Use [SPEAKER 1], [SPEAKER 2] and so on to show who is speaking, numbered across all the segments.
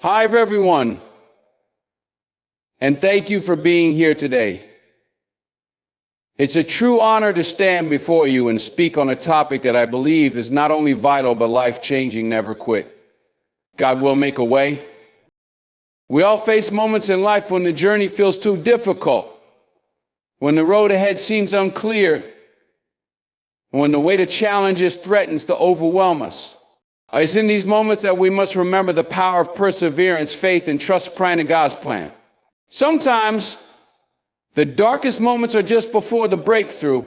[SPEAKER 1] Hi, everyone, and thank you for being here today. It's a true honor to stand before you and speak on a topic that I believe is not only vital but life-changing. Never quit. God will make a way. We all face moments in life when the journey feels too difficult, when the road ahead seems unclear, and when the weight of challenges threatens to overwhelm us. It's in these moments that we must remember the power of perseverance, faith, and trust praying in God's plan. Sometimes the darkest moments are just before the breakthrough,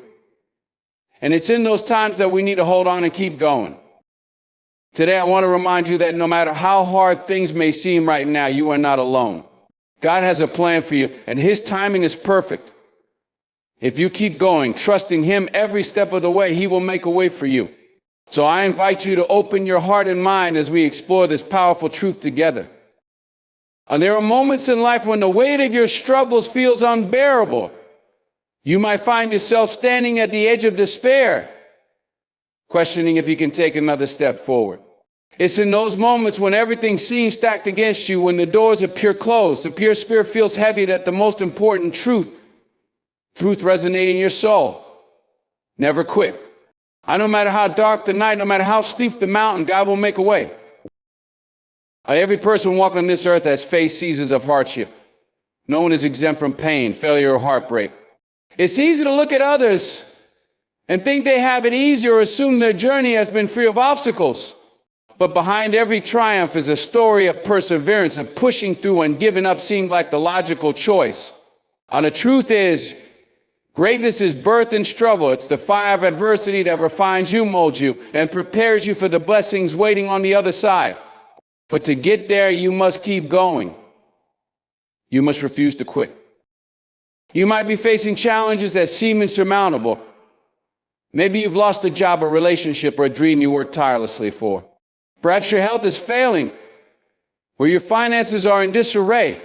[SPEAKER 1] and it's in those times that we need to hold on and keep going. Today, I want to remind you that no matter how hard things may seem right now, you are not alone. God has a plan for you, and His timing is perfect. If you keep going, trusting Him every step of the way, He will make a way for you. So I invite you to open your heart and mind as we explore this powerful truth together. And there are moments in life when the weight of your struggles feels unbearable. You might find yourself standing at the edge of despair, questioning if you can take another step forward. It's in those moments when everything seems stacked against you, when the doors appear closed, the pure spirit feels heavy, that the most important truth resonating in your soul. Never quit. No matter how dark the night, no matter how steep the mountain, God will make a way. Every person walking on this earth has faced seasons of hardship. No one is exempt from pain, failure, or heartbreak. It's easy to look at others and think they have it easier or assume their journey has been free of obstacles. But behind every triumph is a story of perseverance, and pushing through and giving up seemed like the logical choice. And the truth is, greatness is birth in struggle. It's the fire of adversity that refines you, molds you, and prepares you for the blessings waiting on the other side. But to get there, you must keep going. You must refuse to quit. You might be facing challenges that seem insurmountable. Maybe you've lost a job, a relationship, or a dream you worked tirelessly for. Perhaps your health is failing, or your finances are in disarray.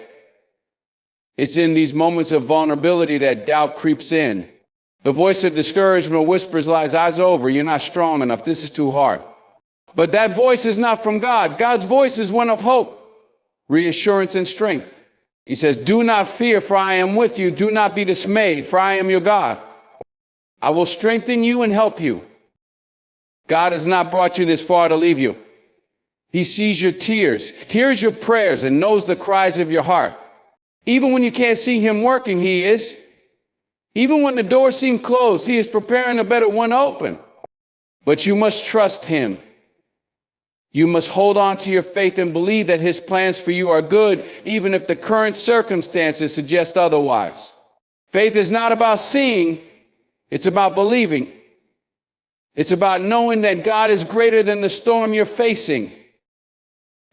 [SPEAKER 1] It's in these moments of vulnerability that doubt creeps in. The voice of discouragement whispers lies, "Eyes over, you're not strong enough, this is too hard." But that voice is not from God. God's voice is one of hope, reassurance, and strength. He says, "Do not fear, for I am with you. Do not be dismayed, for I am your God. I will strengthen you and help you." God has not brought you this far to leave you. He sees your tears, hears your prayers, and knows the cries of your heart. Even when you can't see Him working, He is. Even when the door seems closed, He is preparing a better one open. But you must trust Him. You must hold on to your faith and believe that His plans for you are good, even if the current circumstances suggest otherwise. Faith is not about seeing, it's about believing. It's about knowing that God is greater than the storm you're facing.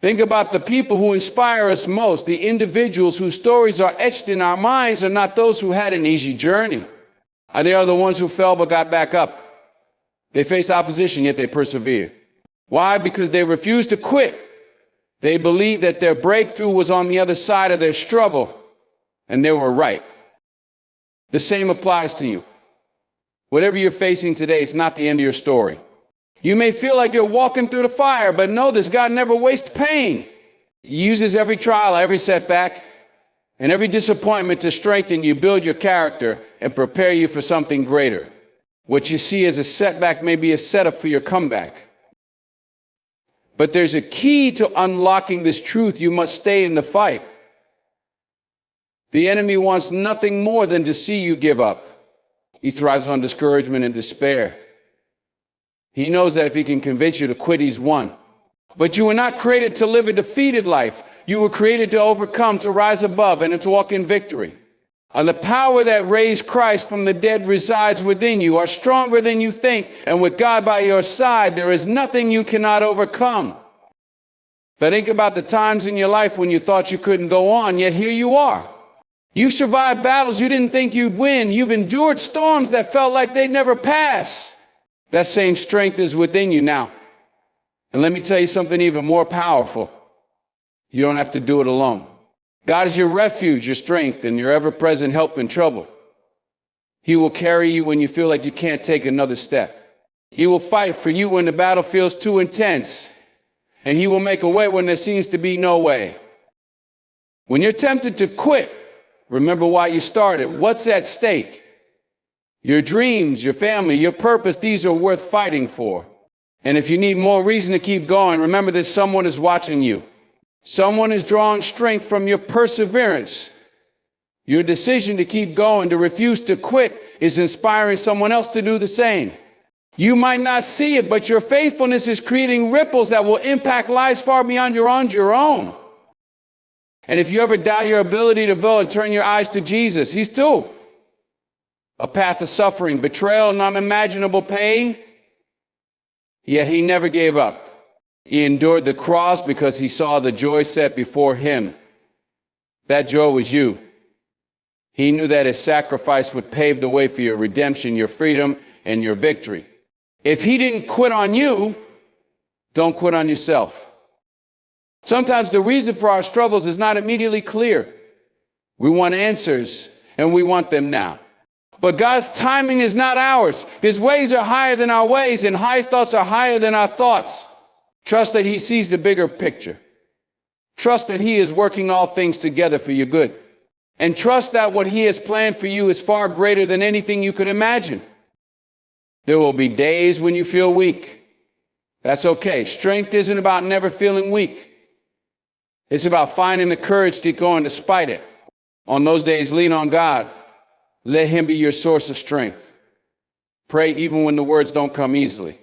[SPEAKER 1] Think about the people who inspire us most. The individuals whose stories are etched in our minds are not those who had an easy journey. They are the ones who fell but got back up. They faced opposition, yet they persevered. Why? Because they refused to quit. They believed that their breakthrough was on the other side of their struggle, and they were right. The same applies to you. Whatever you're facing today, it's not the end of your story. You may feel like you're walking through the fire, but know this: God never wastes pain. He uses every trial, every setback, and every disappointment to strengthen you, build your character, and prepare you for something greater. What you see as a setback may be a setup for your comeback. But there's a key to unlocking this truth. You must stay in the fight. The enemy wants nothing more than to see you give up. He thrives on discouragement and despair. He knows that if he can convince you to quit, he's won. But you were not created to live a defeated life. You were created to overcome, to rise above, and to walk in victory. And the power that raised Christ from the dead resides within you, are stronger than you think. And with God by your side, there is nothing you cannot overcome. But think about the times in your life when you thought you couldn't go on, yet here you are. You've survived battles you didn't think you'd win. You've endured storms that felt like they'd never pass. That same strength is within you now. And let me tell you something even more powerful. You don't have to do it alone. God is your refuge, your strength, and your ever-present help in trouble. He will carry you when you feel like you can't take another step. He will fight for you when the battle feels too intense. And He will make a way when there seems to be no way. When you're tempted to quit, remember why you started. What's at stake? Your dreams, your family, your purpose, these are worth fighting for. And if you need more reason to keep going, remember that someone is watching you. Someone is drawing strength from your perseverance. Your decision to keep going, to refuse to quit, is inspiring someone else to do the same. You might not see it, but your faithfulness is creating ripples that will impact lives far beyond your own. And if you ever doubt your ability to vote, turn your eyes to Jesus. He's too a path of suffering, betrayal, and unimaginable pain. Yet he never gave up. He endured the cross because he saw the joy set before him. That joy was you. He knew that his sacrifice would pave the way for your redemption, your freedom, and your victory. If he didn't quit on you, don't quit on yourself. Sometimes the reason for our struggles is not immediately clear. We want answers, and we want them now. But God's timing is not ours. His ways are higher than our ways, and his thoughts are higher than our thoughts. Trust that he sees the bigger picture. Trust that he is working all things together for your good. And trust that what he has planned for you is far greater than anything you could imagine. There will be days when you feel weak. That's okay. Strength isn't about never feeling weak. It's about finding the courage to keep going despite it. On those days, lean on God. Let him be your source of strength. Pray even when the words don't come easily.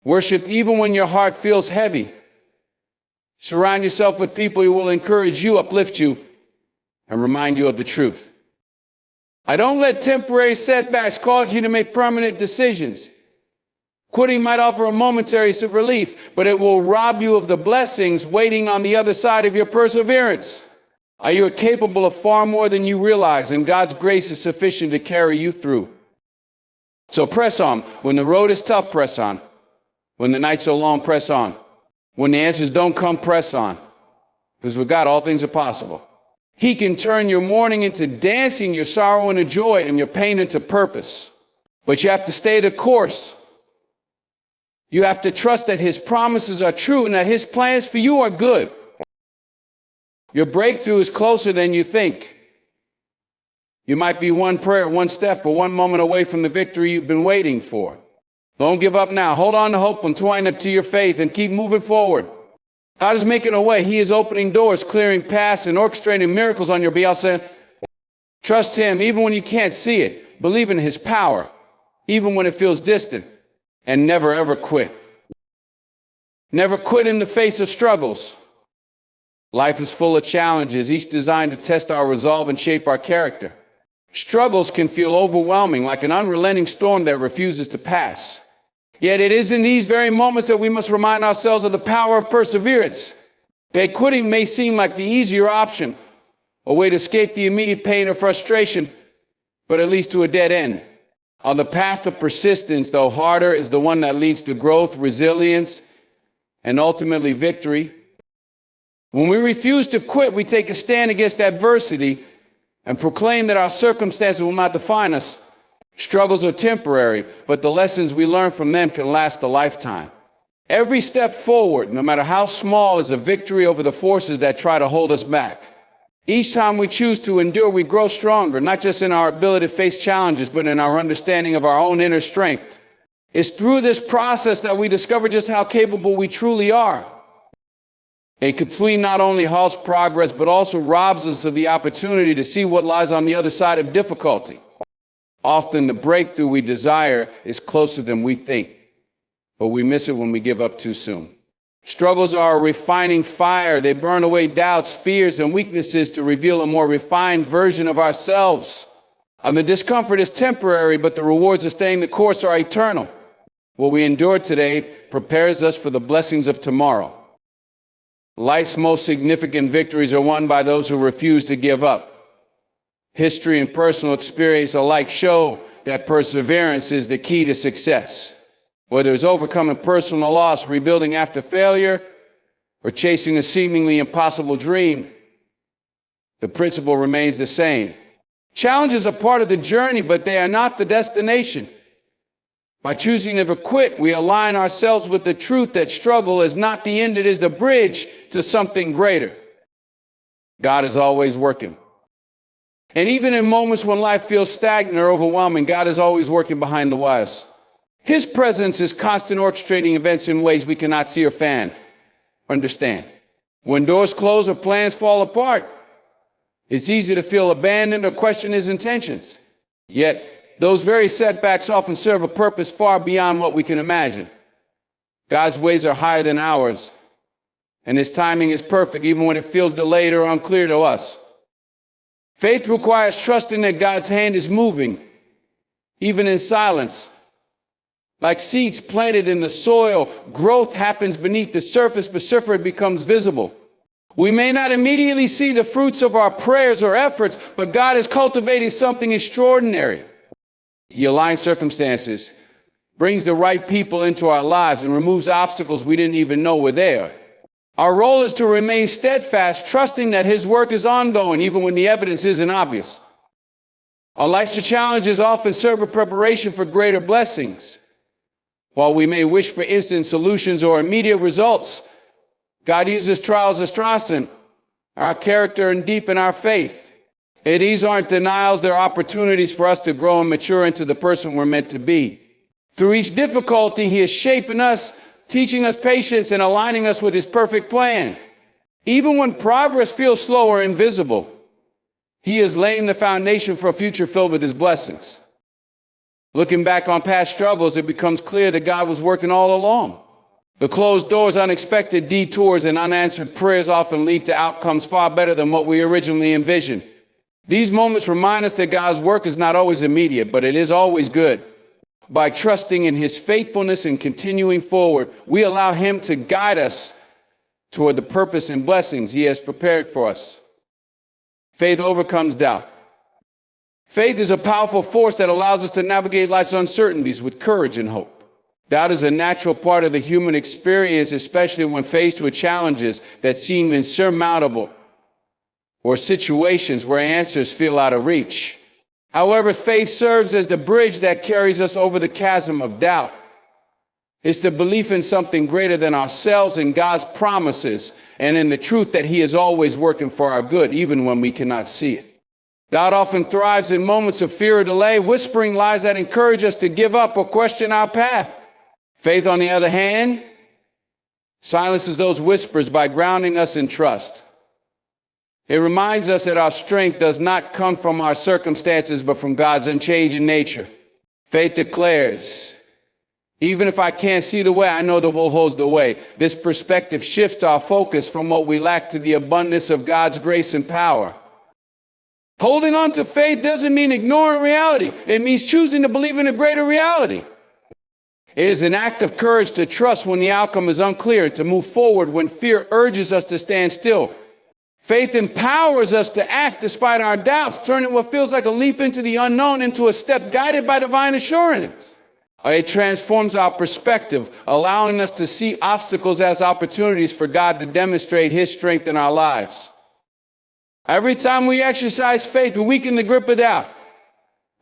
[SPEAKER 1] Worship even when your heart feels heavy. Surround yourself with people who will encourage you, uplift you, and remind you of the truth. Don't let temporary setbacks cause you to make permanent decisions. Quitting might offer a momentary relief, but it will rob you of the blessings waiting on the other side of your perseverance. You are capable of far more than you realize, and God's grace is sufficient to carry you through. So press on. When the road is tough, press on. When the nights are long, press on. When the answers don't come, press on. Because with God, all things are possible. He can turn your mourning into dancing, your sorrow into joy, and your pain into purpose. But you have to stay the course. You have to trust that his promises are true and that his plans for you are good. Your breakthrough is closer than you think. You might be one prayer, one step, or one moment away from the victory you've been waiting for. Don't give up now. Hold on to hope and twine it to your faith and keep moving forward. God is making a way. He is opening doors, clearing paths, and orchestrating miracles on your behalf. Trust him even when you can't see it. Believe in his power, even when it feels distant. And never, ever quit. Never quit in the face of struggles. Life is full of challenges, each designed to test our resolve and shape our character. Struggles can feel overwhelming, like an unrelenting storm that refuses to pass. Yet it is in these very moments that we must remind ourselves of the power of perseverance. That quitting may seem like the easier option, a way to escape the immediate pain or frustration, but it leads to a dead end. On the path of persistence, though harder, is the one that leads to growth, resilience, and ultimately victory. When we refuse to quit, we take a stand against adversity and proclaim that our circumstances will not define us. Struggles are temporary, but the lessons we learn from them can last a lifetime. Every step forward, no matter how small, is a victory over the forces that try to hold us back. Each time we choose to endure, we grow stronger, not just in our ability to face challenges, but in our understanding of our own inner strength. It's through this process that we discover just how capable we truly are. A quitting not only halts progress, but also robs us of the opportunity to see what lies on the other side of difficulty. Often the breakthrough we desire is closer than we think, but we miss it when we give up too soon. Struggles are a refining fire. They burn away doubts, fears, and weaknesses to reveal a more refined version of ourselves. And the discomfort is temporary, but the rewards of staying the course are eternal. What we endure today prepares us for the blessings of tomorrow. Life's most significant victories are won by those who refuse to give up. History and personal experience alike show that perseverance is the key to success. Whether it's overcoming personal loss, rebuilding after failure, or chasing a seemingly impossible dream, the principle remains the same. Challenges are part of the journey, but they are not the destination. By choosing to never quit, we align ourselves with the truth that struggle is not the end, it is the bridge to something greater. God is always working. And even in moments when life feels stagnant or overwhelming, God is always working behind the wires. His presence is constant orchestrating events in ways we cannot see or understand. When doors close or plans fall apart, it's easy to feel abandoned or question his intentions. Yet, those very setbacks often serve a purpose far beyond what we can imagine. God's ways are higher than ours, and his timing is perfect, even when it feels delayed or unclear to us. Faith requires trusting that God's hand is moving, even in silence. Like seeds planted in the soil, growth happens beneath the surface before it becomes visible. We may not immediately see the fruits of our prayers or efforts, but God is cultivating something extraordinary. He aligns circumstances, brings the right people into our lives, and removes obstacles we didn't even know were there. Our role is to remain steadfast, trusting that his work is ongoing, even when the evidence isn't obvious. Our life's challenges often serve a preparation for greater blessings. While we may wish for instant solutions or immediate results, God uses trials to strengthen our character and deepen our faith. And these aren't denials, they're opportunities for us to grow and mature into the person we're meant to be. Through each difficulty, he is shaping us, teaching us patience, and aligning us with his perfect plan. Even when progress feels slow or invisible, he is laying the foundation for a future filled with his blessings. Looking back on past struggles, it becomes clear that God was working all along. The closed doors, unexpected detours, and unanswered prayers often lead to outcomes far better than what we originally envisioned. These moments remind us that God's work is not always immediate, but it is always good. By trusting in his faithfulness and continuing forward, we allow him to guide us toward the purpose and blessings he has prepared for us. Faith overcomes doubt. Faith is a powerful force that allows us to navigate life's uncertainties with courage and hope. Doubt is a natural part of the human experience, especially when faced with challenges that seem insurmountable or situations where answers feel out of reach. However, faith serves as the bridge that carries us over the chasm of doubt. It's the belief in something greater than ourselves and God's promises, and in the truth that he is always working for our good, even when we cannot see it. Doubt often thrives in moments of fear or delay, whispering lies that encourage us to give up or question our path. Faith, on the other hand, silences those whispers by grounding us in trust. It reminds us that our strength does not come from our circumstances, but from God's unchanging nature. Faith declares, even if I can't see the way, I know the one holds the way. This perspective shifts our focus from what we lack to the abundance of God's grace and power. Holding on to faith doesn't mean ignoring reality. It means choosing to believe in a greater reality. It is an act of courage to trust when the outcome is unclear, to move forward when fear urges us to stand still. Faith empowers us to act despite our doubts, turning what feels like a leap into the unknown into a step guided by divine assurance. It transforms our perspective, allowing us to see obstacles as opportunities for God to demonstrate his strength in our lives. Every time we exercise faith, we weaken the grip of doubt.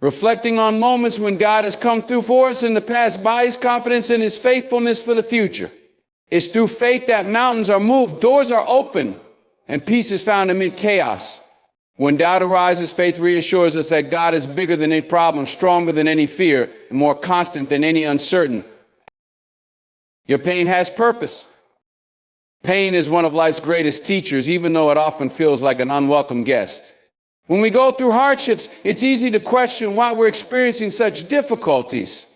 [SPEAKER 1] Reflecting on moments when God has come through for us in the past by his confidence in his faithfulness for the future. It's through faith that mountains are moved, doors are opened, and peace is found amid chaos. When doubt arises, faith reassures us that God is bigger than any problem, stronger than any fear, and more constant than any uncertain. Your pain has purpose. Pain is one of life's greatest teachers, even though it often feels like an unwelcome guest. When we go through hardships, it's easy to question why we're experiencing such difficulties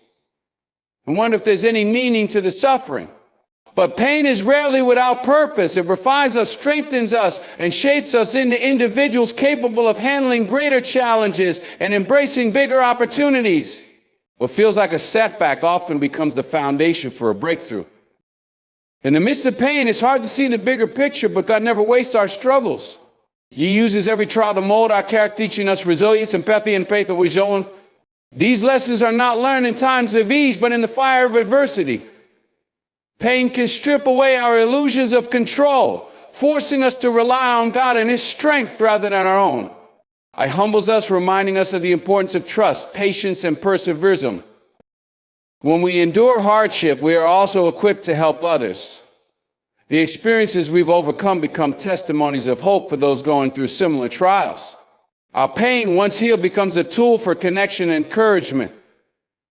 [SPEAKER 1] and wonder if there's any meaning to the suffering. But pain is rarely without purpose. It refines us, strengthens us, and shapes us into individuals capable of handling greater challenges and embracing bigger opportunities. What feels like a setback often becomes the foundation for a breakthrough. In the midst of pain, it's hard to see the bigger picture, but God never wastes our struggles. He uses every trial to mold our character, teaching us resilience, empathy, and faith that we show him. These lessons are not learned in times of ease, but in the fire of adversity. Pain can strip away our illusions of control, forcing us to rely on God and his strength rather than our own. It humbles us, reminding us of the importance of trust, patience, and perseverance. When we endure hardship, we are also equipped to help others. The experiences we've overcome become testimonies of hope for those going through similar trials. Our pain, once healed, becomes a tool for connection and encouragement.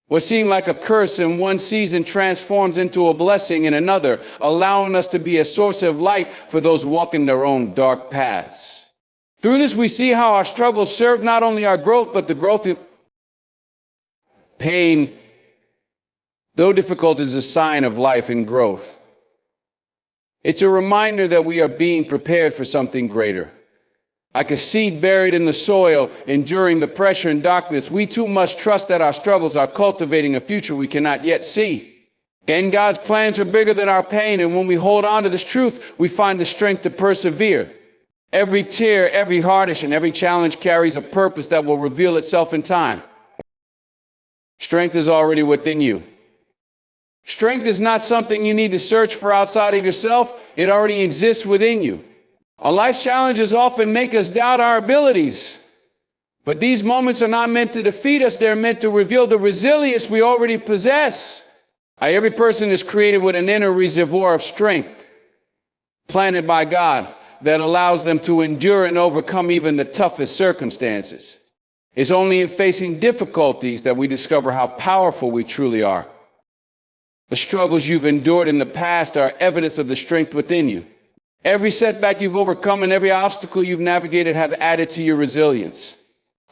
[SPEAKER 1] What seemed like a curse in one season transforms into a blessing in another, allowing us to be a source of light for those walking their own dark paths. Through this, we see how our struggles serve not only our growth, but the growth of pain, though difficult, is a sign of life and growth. It's a reminder that we are being prepared for something greater. Like a seed buried in the soil, enduring the pressure and darkness, we too must trust that our struggles are cultivating a future we cannot yet see. And God's plans are bigger than our pain, and when we hold on to this truth, we find the strength to persevere. Every tear, every heartache, and every challenge carries a purpose that will reveal itself in time. Strength is already within you. Strength is not something you need to search for outside of yourself. It already exists within you. Our life's challenges often make us doubt our abilities. But these moments are not meant to defeat us. They're meant to reveal the resilience we already possess. Every person is created with an inner reservoir of strength, planted by God, that allows them to endure and overcome even the toughest circumstances. It's only in facing difficulties that we discover how powerful we truly are. The struggles you've endured in the past are evidence of the strength within you. Every setback you've overcome and every obstacle you've navigated have added to your resilience.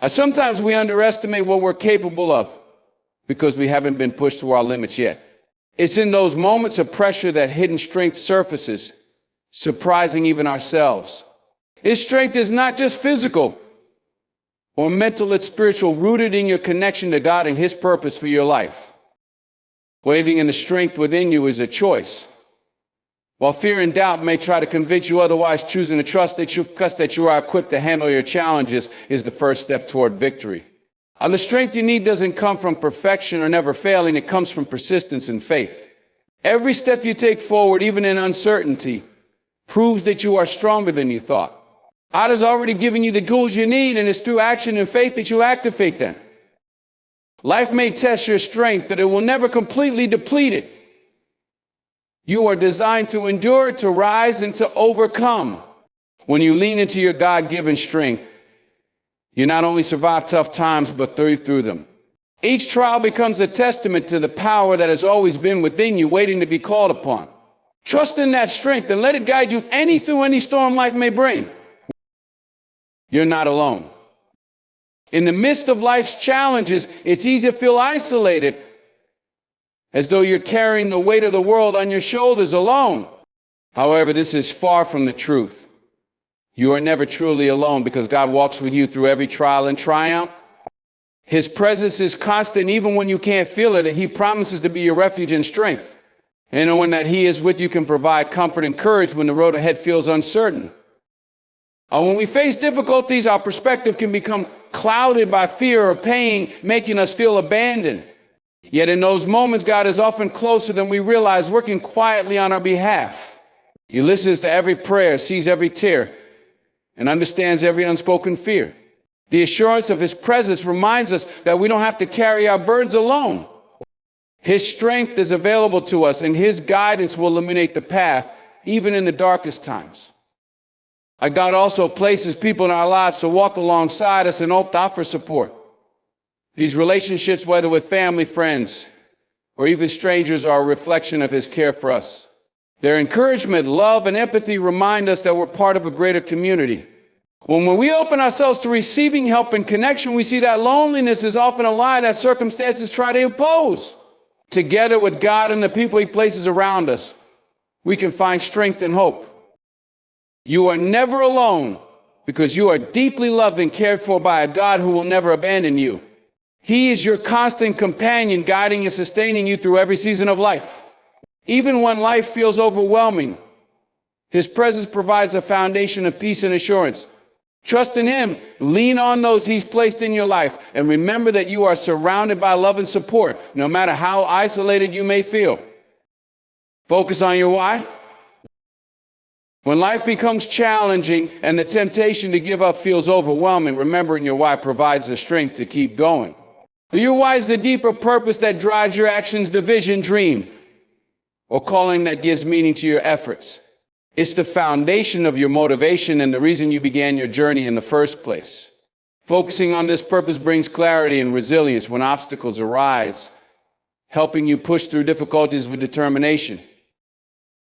[SPEAKER 1] Sometimes we underestimate what we're capable of because we haven't been pushed to our limits yet. It's in those moments of pressure that hidden strength surfaces, surprising even ourselves. This strength is not just physical or mental, it's spiritual, rooted in your connection to God and His purpose for your life. Believing in the strength within you is a choice. While fear and doubt may try to convince you otherwise, choosing to trust that you are equipped to handle your challenges is the first step toward victory. The strength you need doesn't come from perfection or never failing. It comes from persistence and faith. Every step you take forward, even in uncertainty, proves that you are stronger than you thought. God has already given you the tools you need, and it's through action and faith that you activate them. Life may test your strength, but it will never completely deplete it. You are designed to endure, to rise, and to overcome. When you lean into your God-given strength, you not only survive tough times, but through them. Each trial becomes a testament to the power that has always been within you, waiting to be called upon. Trust in that strength and let it guide you through any storm life may bring. You're not alone. In the midst of life's challenges, it's easy to feel isolated, as though you're carrying the weight of the world on your shoulders alone. However, this is far from the truth. You are never truly alone because God walks with you through every trial and triumph. His presence is constant even when you can't feel it, and He promises to be your refuge and strength. And knowing that He is with you can provide comfort and courage when the road ahead feels uncertain. When we face difficulties, our perspective can become clouded by fear or pain, making us feel abandoned. Yet in those moments, God is often closer than we realize, working quietly on our behalf. He listens to every prayer, sees every tear, and understands every unspoken fear. The assurance of His presence reminds us that we don't have to carry our burdens alone. His strength is available to us, and His guidance will illuminate the path, even in the darkest times. God also places people in our lives to walk alongside us and offer support. These relationships, whether with family, friends, or even strangers, are a reflection of His care for us. Their encouragement, love, and empathy remind us that we're part of a greater community. When we open ourselves to receiving help and connection, we see that loneliness is often a lie that circumstances try to impose. Together with God and the people He places around us, we can find strength and hope. You are never alone because you are deeply loved and cared for by a God who will never abandon you. He is your constant companion, guiding and sustaining you through every season of life. Even when life feels overwhelming, His presence provides a foundation of peace and assurance. Trust in Him, lean on those He's placed in your life, and remember that you are surrounded by love and support, no matter how isolated you may feel. Focus on your why. When life becomes challenging and the temptation to give up feels overwhelming, remembering your why provides the strength to keep going. Your why is the deeper purpose that drives your actions, the vision, dream, or calling that gives meaning to your efforts. It's the foundation of your motivation and the reason you began your journey in the first place. Focusing on this purpose brings clarity and resilience when obstacles arise, helping you push through difficulties with determination.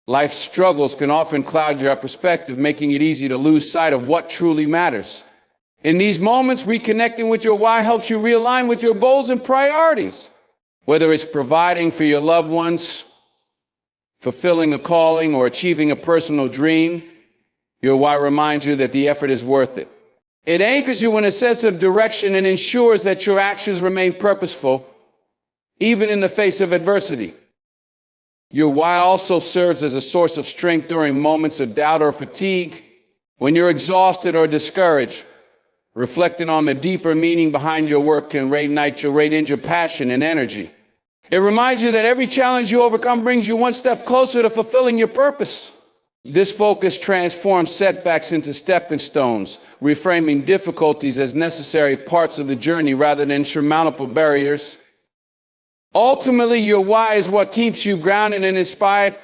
[SPEAKER 1] Life's struggles can often cloud your perspective, making it easy to lose sight of what truly matters. In these moments, reconnecting with your why helps you realign with your goals and priorities. Whether it's providing for your loved ones, fulfilling a calling, or achieving a personal dream, your why reminds you that the effort is worth it. It anchors you in a sense of direction and ensures that your actions remain purposeful, even in the face of adversity. Your why also serves as a source of strength during moments of doubt or fatigue. When you're exhausted or discouraged, reflecting on the deeper meaning behind your work can reignite your passion and energy. It reminds you that every challenge you overcome brings you one step closer to fulfilling your purpose. This focus transforms setbacks into stepping stones, reframing difficulties as necessary parts of the journey rather than insurmountable barriers. Ultimately, your why is what keeps you grounded and inspired.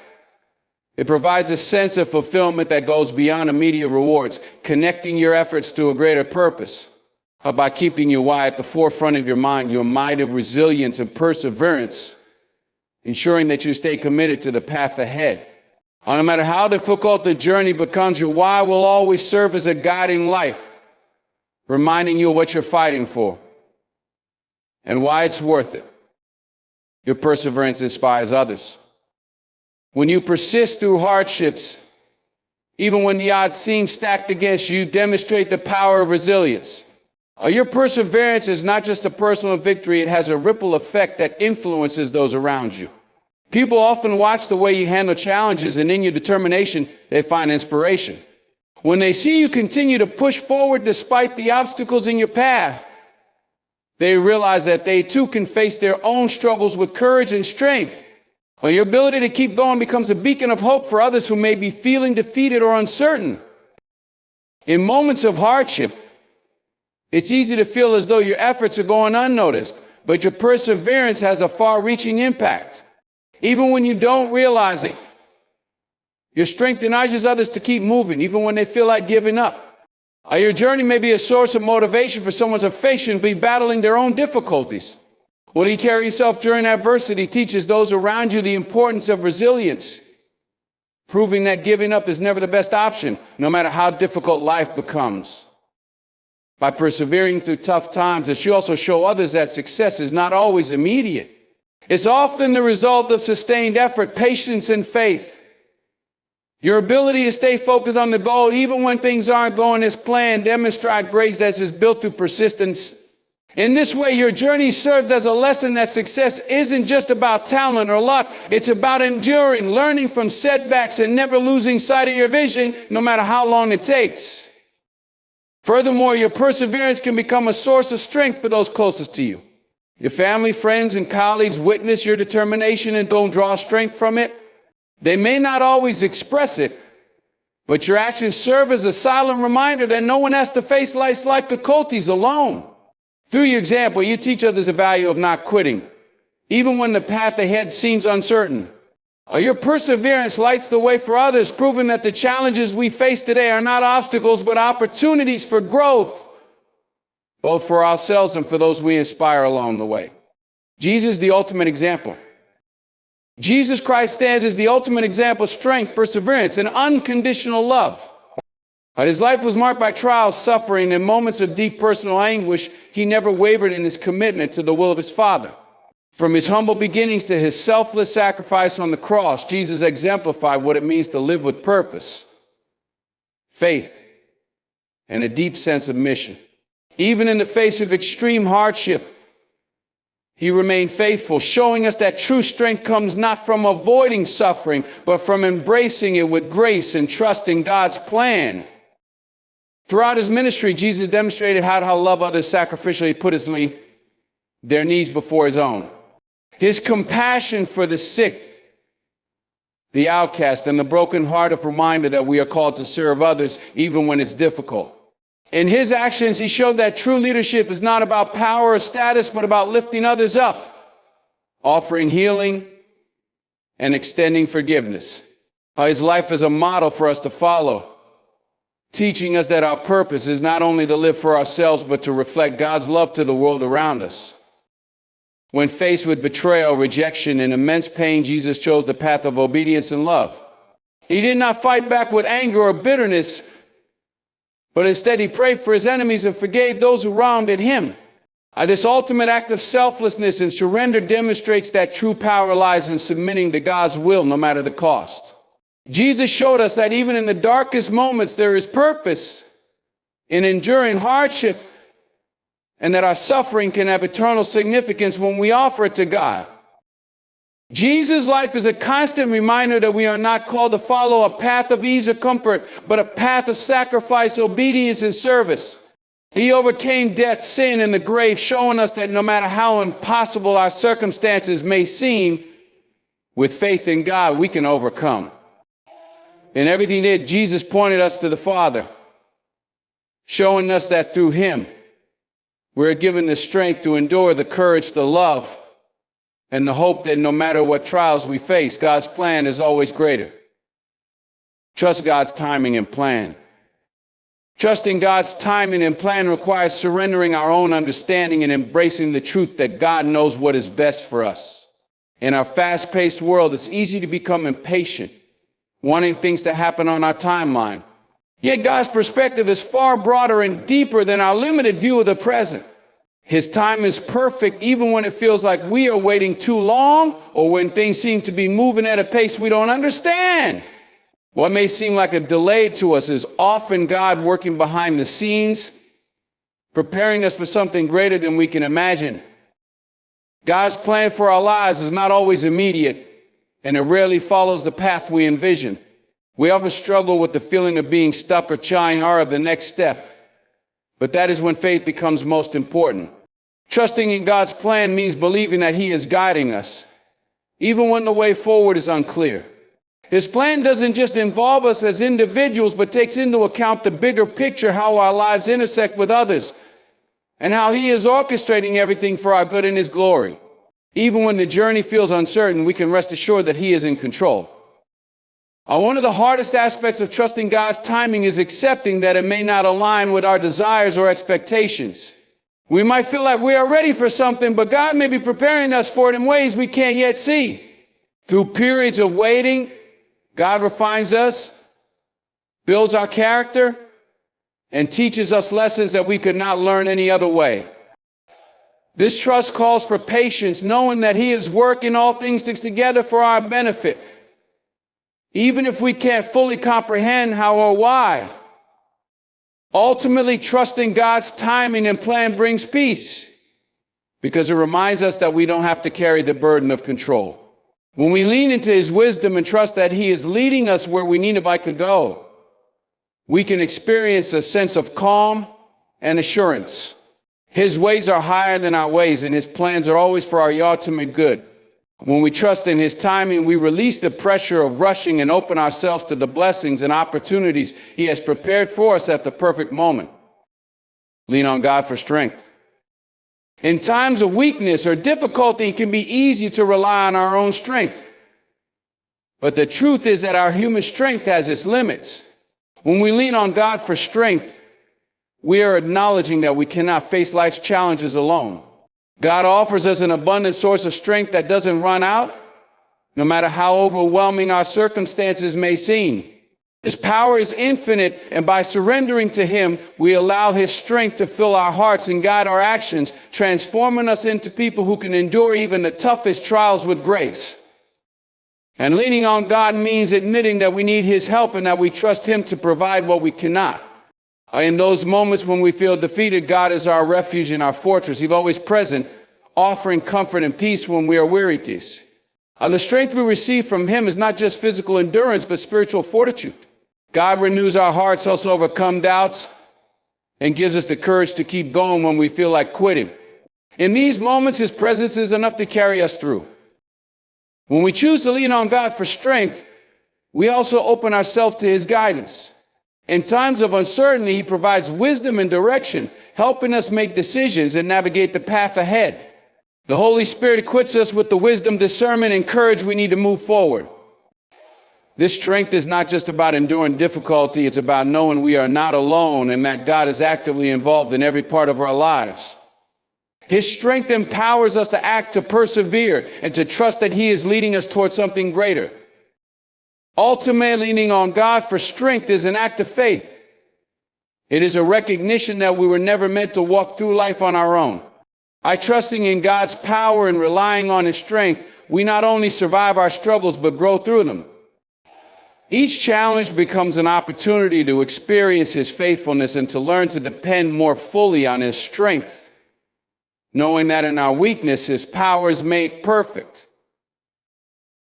[SPEAKER 1] It provides a sense of fulfillment that goes beyond immediate rewards, connecting your efforts to a greater purpose. By keeping your why at the forefront of your mind, your mind of resilience and perseverance, ensuring that you stay committed to the path ahead. No matter how difficult the journey becomes, your why will always serve as a guiding light, reminding you of what you're fighting for and why it's worth it. Your perseverance inspires others. When you persist through hardships, even when the odds seem stacked against you, demonstrate the power of resilience. Your perseverance is not just a personal victory, it has a ripple effect that influences those around you. People often watch the way you handle challenges, and in your determination, they find inspiration. When they see you continue to push forward despite the obstacles in your path, they realize that they too can face their own struggles with courage and strength. Your ability to keep going becomes a beacon of hope for others who may be feeling defeated or uncertain. In moments of hardship, it's easy to feel as though your efforts are going unnoticed, but your perseverance has a far-reaching impact. Even when you don't realize it, your strength encourages others to keep moving, even when they feel like giving up. Your journey may be a source of motivation for someone who's patiently battling their own difficulties. When you carry yourself during adversity, teaches those around you the importance of resilience, proving that giving up is never the best option, no matter how difficult life becomes. By persevering through tough times, it should also show others that success is not always immediate. It's often the result of sustained effort, patience, and faith. Your ability to stay focused on the goal, even when things aren't going as planned, demonstrate grace that is built through persistence. In this way, your journey serves as a lesson that success isn't just about talent or luck. It's about enduring, learning from setbacks, and never losing sight of your vision, no matter how long it takes. Furthermore, your perseverance can become a source of strength for those closest to you. Your family, friends, and colleagues witness your determination and don't draw strength from it. They may not always express it, but your actions serve as a silent reminder that no one has to face life's difficulties alone. Through your example, you teach others the value of not quitting, even when the path ahead seems uncertain. Your perseverance lights the way for others, proving that the challenges we face today are not obstacles, but opportunities for growth, both for ourselves and for those we inspire along the way. Jesus, the ultimate example. Jesus Christ stands as the ultimate example of strength, perseverance, and unconditional love. His life was marked by trials, suffering, and moments of deep personal anguish. He never wavered in his commitment to the will of his Father. From his humble beginnings to his selfless sacrifice on the cross, Jesus exemplified what it means to live with purpose, faith, and a deep sense of mission. Even in the face of extreme hardship, he remained faithful, showing us that true strength comes not from avoiding suffering, but from embracing it with grace and trusting God's plan. Throughout his ministry, Jesus demonstrated how to love others sacrificially, put their needs before his own. His compassion for the sick, the outcast, and the broken-hearted reminder that we are called to serve others even when it's difficult. In his actions, he showed that true leadership is not about power or status, but about lifting others up, offering healing, and extending forgiveness. His life is a model for us to follow, teaching us that our purpose is not only to live for ourselves, but to reflect God's love to the world around us. When faced with betrayal, rejection, and immense pain, Jesus chose the path of obedience and love. He did not fight back with anger or bitterness, but instead he prayed for his enemies and forgave those who wronged him. This ultimate act of selflessness and surrender demonstrates that true power lies in submitting to God's will, no matter the cost. Jesus showed us that even in the darkest moments, there is purpose in enduring hardship, and that our suffering can have eternal significance when we offer it to God. Jesus' life is a constant reminder that we are not called to follow a path of ease or comfort, but a path of sacrifice, obedience, and service. He overcame death, sin, and the grave, showing us that no matter how impossible our circumstances may seem, with faith in God, we can overcome. In everything he did, Jesus pointed us to the Father, showing us that through him, we're given the strength to endure, the courage to love, and the hope that no matter what trials we face, God's plan is always greater. Trust God's timing and plan. Trusting God's timing and plan requires surrendering our own understanding and embracing the truth that God knows what is best for us. In our fast-paced world, it's easy to become impatient, wanting things to happen on our timeline. Yet God's perspective is far broader and deeper than our limited view of the present. His time is perfect even when it feels like we are waiting too long, or when things seem to be moving at a pace we don't understand. What may seem like a delay to us is often God working behind the scenes, preparing us for something greater than we can imagine. God's plan for our lives is not always immediate, and it rarely follows the path we envision. We often struggle with the feeling of being stuck or trying hard of the next step. But that is when faith becomes most important. Trusting in God's plan means believing that he is guiding us, even when the way forward is unclear. His plan doesn't just involve us as individuals, but takes into account the bigger picture, how our lives intersect with others, and how he is orchestrating everything for our good and his glory. Even when the journey feels uncertain, we can rest assured that he is in control. One of the hardest aspects of trusting God's timing is accepting that it may not align with our desires or expectations. We might feel like we are ready for something, but God may be preparing us for it in ways we can't yet see. Through periods of waiting, God refines us, builds our character, and teaches us lessons that we could not learn any other way. This trust calls for patience, knowing that he is working all things together for our benefit, even if we can't fully comprehend how or why. Ultimately, trusting God's timing and plan brings peace, because it reminds us that we don't have to carry the burden of control. When we lean into his wisdom and trust that he is leading us where we need to go, we can experience a sense of calm and assurance. His ways are higher than our ways, and his plans are always for our ultimate good. When we trust in his timing, we release the pressure of rushing and open ourselves to the blessings and opportunities he has prepared for us at the perfect moment. Lean on God for strength. In times of weakness or difficulty, it can be easy to rely on our own strength. But the truth is that our human strength has its limits. When we lean on God for strength, we are acknowledging that we cannot face life's challenges alone. God offers us an abundant source of strength that doesn't run out, no matter how overwhelming our circumstances may seem. His power is infinite, and by surrendering to him, we allow his strength to fill our hearts and guide our actions, transforming us into people who can endure even the toughest trials with grace. And leaning on God means admitting that we need his help and that we trust him to provide what we cannot. In those moments when we feel defeated, God is our refuge and our fortress. He's always present, offering comfort and peace when we are wearied. The strength we receive from him is not just physical endurance, but spiritual fortitude. God renews our hearts, helps us overcome doubts, and gives us the courage to keep going when we feel like quitting. In these moments, his presence is enough to carry us through. When we choose to lean on God for strength, we also open ourselves to his guidance. In times of uncertainty, he provides wisdom and direction, helping us make decisions and navigate the path ahead. The Holy Spirit equips us with the wisdom, discernment, and courage we need to move forward. This strength is not just about enduring difficulty, it's about knowing we are not alone and that God is actively involved in every part of our lives. His strength empowers us to act, to persevere, and to trust that He is leading us towards something greater. Ultimately, leaning on God for strength is an act of faith. It is a recognition that we were never meant to walk through life on our own. By trusting in God's power and relying on His strength, we not only survive our struggles, but grow through them. Each challenge becomes an opportunity to experience His faithfulness and to learn to depend more fully on His strength, knowing that in our weakness, His power is made perfect.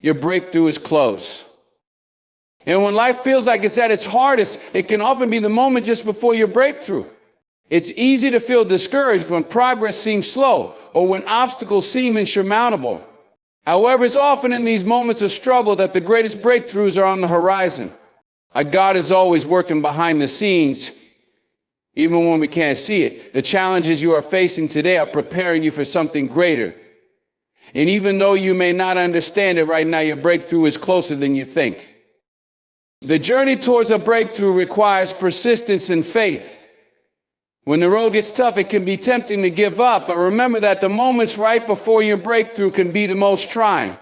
[SPEAKER 1] Your breakthrough is close. And when life feels like it's at its hardest, it can often be the moment just before your breakthrough. It's easy to feel discouraged when progress seems slow or when obstacles seem insurmountable. However, it's often in these moments of struggle that the greatest breakthroughs are on the horizon. God is always working behind the scenes, even when we can't see it. The challenges you are facing today are preparing you for something greater. And even though you may not understand it right now, your breakthrough is closer than you think. The journey towards a breakthrough requires persistence and faith. When the road gets tough, it can be tempting to give up, but remember that the moments right before your breakthrough can be the most trying.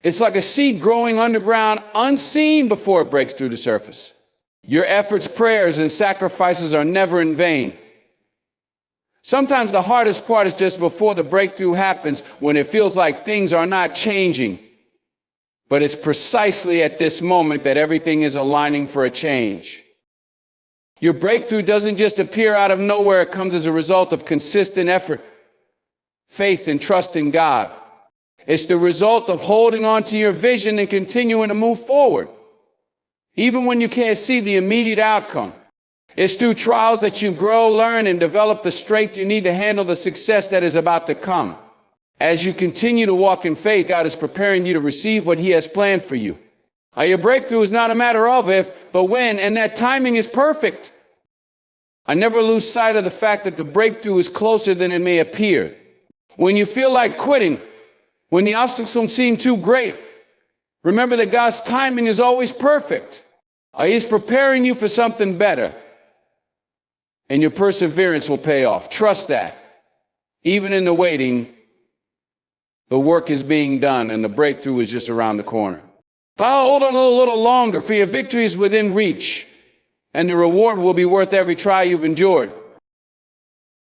[SPEAKER 1] It's like a seed growing underground, unseen before it breaks through the surface. Your efforts, prayers, and sacrifices are never in vain. Sometimes the hardest part is just before the breakthrough happens, when it feels like things are not changing. But it's precisely at this moment that everything is aligning for a change. Your breakthrough doesn't just appear out of nowhere. It comes as a result of consistent effort, faith, and trust in God. It's the result of holding on to your vision and continuing to move forward, even when you can't see the immediate outcome. It's through trials that you grow, learn, and develop the strength you need to handle the success that is about to come. As you continue to walk in faith, God is preparing you to receive what He has planned for you. Your breakthrough is not a matter of if, but when, and that timing is perfect. I never lose sight of the fact that the breakthrough is closer than it may appear. When you feel like quitting, when the obstacles seem too great, remember that God's timing is always perfect. He's preparing you for something better, and your perseverance will pay off. Trust that. Even in the waiting, the work is being done, and the breakthrough is just around the corner. Hold on a little longer, for your victory is within reach, and the reward will be worth every trial you've endured.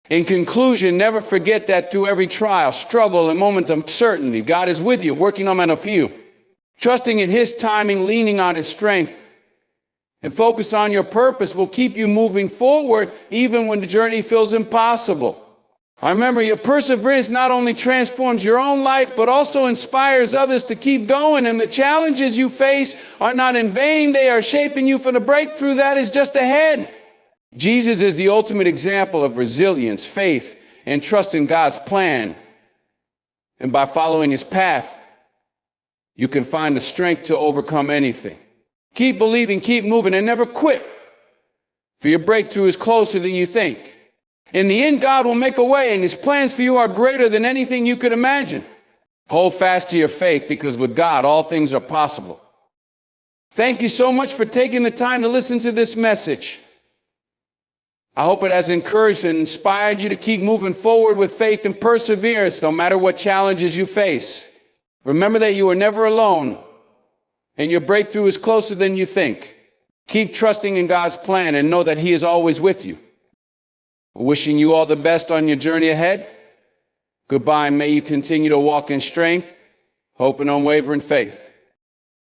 [SPEAKER 1] In conclusion, never forget that through every trial, struggle, and moment of uncertainty, God is with you, working on a few. Trusting in His timing, leaning on His strength, and focus on your purpose will keep you moving forward even when the journey feels impossible. Remember, your perseverance not only transforms your own life, but also inspires others to keep going. And the challenges you face are not in vain. They are shaping you for the breakthrough that is just ahead. Jesus is the ultimate example of resilience, faith, and trust in God's plan. And by following His path, you can find the strength to overcome anything. Keep believing, keep moving, and never quit. For your breakthrough is closer than you think. In the end, God will make a way, and His plans for you are greater than anything you could imagine. Hold fast to your faith, because with God, all things are possible. Thank you so much for taking the time to listen to this message. I hope it has encouraged and inspired you to keep moving forward with faith and perseverance, no matter what challenges you face. Remember that you are never alone, and your breakthrough is closer than you think. Keep trusting in God's plan and know that He is always with you. Wishing you all the best on your journey ahead. Goodbye, and may you continue to walk in strength, hope, and unwavering faith.